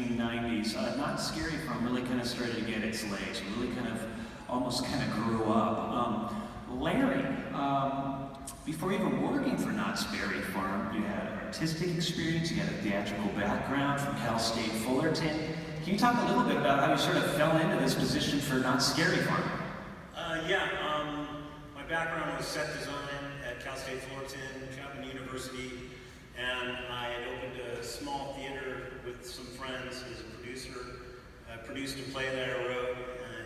1990s, Not Scary Farm really kind of started to get its legs, really almost grew up. Larry, before even working for Knott's Berry Farm, you had artistic experience, you had a theatrical background from Cal State Fullerton. Can you talk a little bit about how you sort of fell into this position for Knott's Scary Farm? My background was set design at Cal State Fullerton, Chapman University, and I had opened a small theater with some friends as a producer. I produced a play that I wrote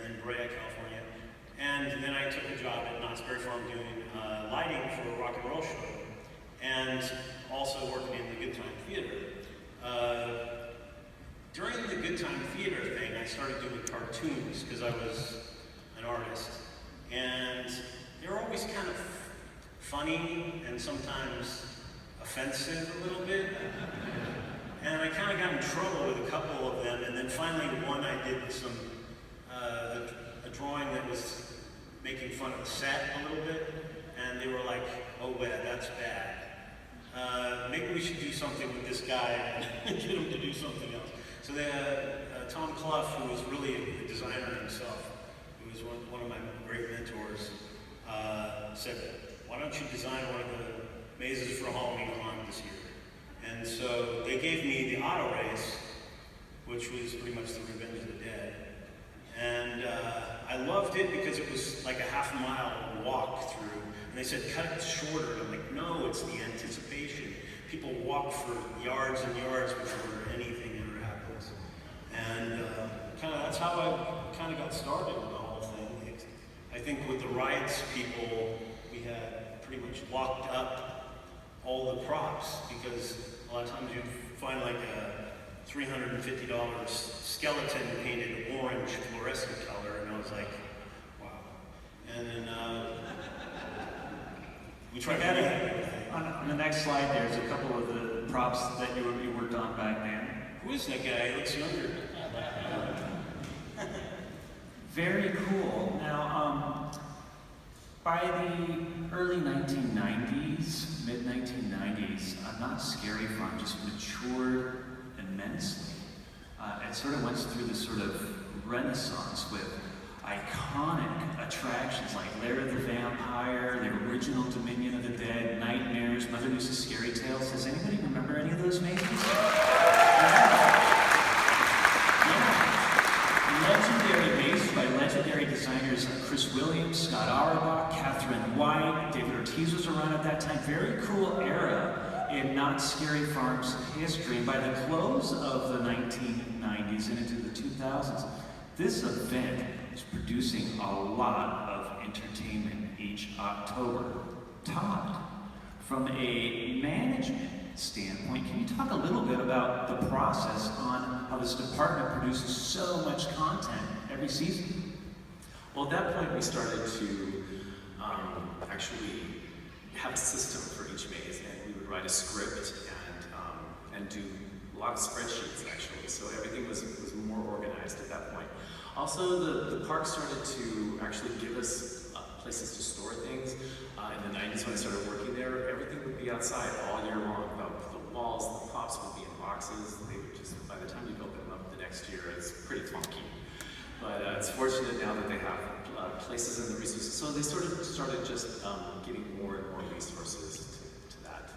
in Brea, California, and then I took a job at Knott's Berry Farm doing lighting for a rock and roll show, and also working in the Good Time Theater. During the Good Time Theater thing, I started doing cartoons because I was an artist, and they were always kind of funny and sometimes offensive a little bit. And I kind of got in trouble with a couple of them, and then finally one I did some a drawing that was making fun of the set a little bit, and they were like, "Oh, bad, that's bad. Maybe we should do something with this guy and get him to do something else." So Tom Clough, who was really a designer himself, who was one of my great mentors, said, "Why don't you design one of the mazes for Halloween Con this year?" And so they gave me the auto race, which was pretty much the Revenge of the Dead. And I loved it because it was like a half-mile walk through. And they said, "Cut it shorter." And I'm like, "No, it's the anticipation. People walk for yards and yards before anything ever happens." And that's how I kind of got started with the whole thing. I think with the riots people, we had pretty much locked up all the props, because a lot of times you'd find like a $350 skeleton painted orange fluorescent color, and I was like, wow. And then we tried that. On the next slide, there's a couple of the props that you worked on back then. Who is that guy? He looks younger. Very cool. Now, by the early 1990s, mid-1990s, Knott's Scary Farm just matured immensely. It sort of went through this sort of renaissance with iconic attractions like Larry the Vampire, the original Dominion of the Dead, Nightmares, Mother Goose's Scary Tales. Does anybody remember any of those mazes? Legendary mazes by legendary designers like Chris Williams, Scott Auerbach, Catherine White, David Ortiz was around at that time. Very cool era in Knott's Scary Farm's history. And by the close of the 1990s and into the 2000s, this event is producing a lot of entertainment each October. Todd, from a management standpoint, can you talk a little bit about the process on how this department produces so much content every season? Well, at that point we started to actually have a system for each maze, and we would write a script and do a lot of spreadsheets actually, so everything was more organized at that point. Also, the park started to actually give us places to store things. In the 90s when I started working there, everything would be outside all year long. The walls, the props would be in boxes. They would just, by the time you'd open them up the next year, it's pretty funky. But it's fortunate now that they have places and the resources. So they sort of started just getting more and more resources to that.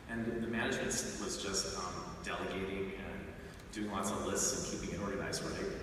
And the management was just delegating and doing lots of lists and keeping it organized, right?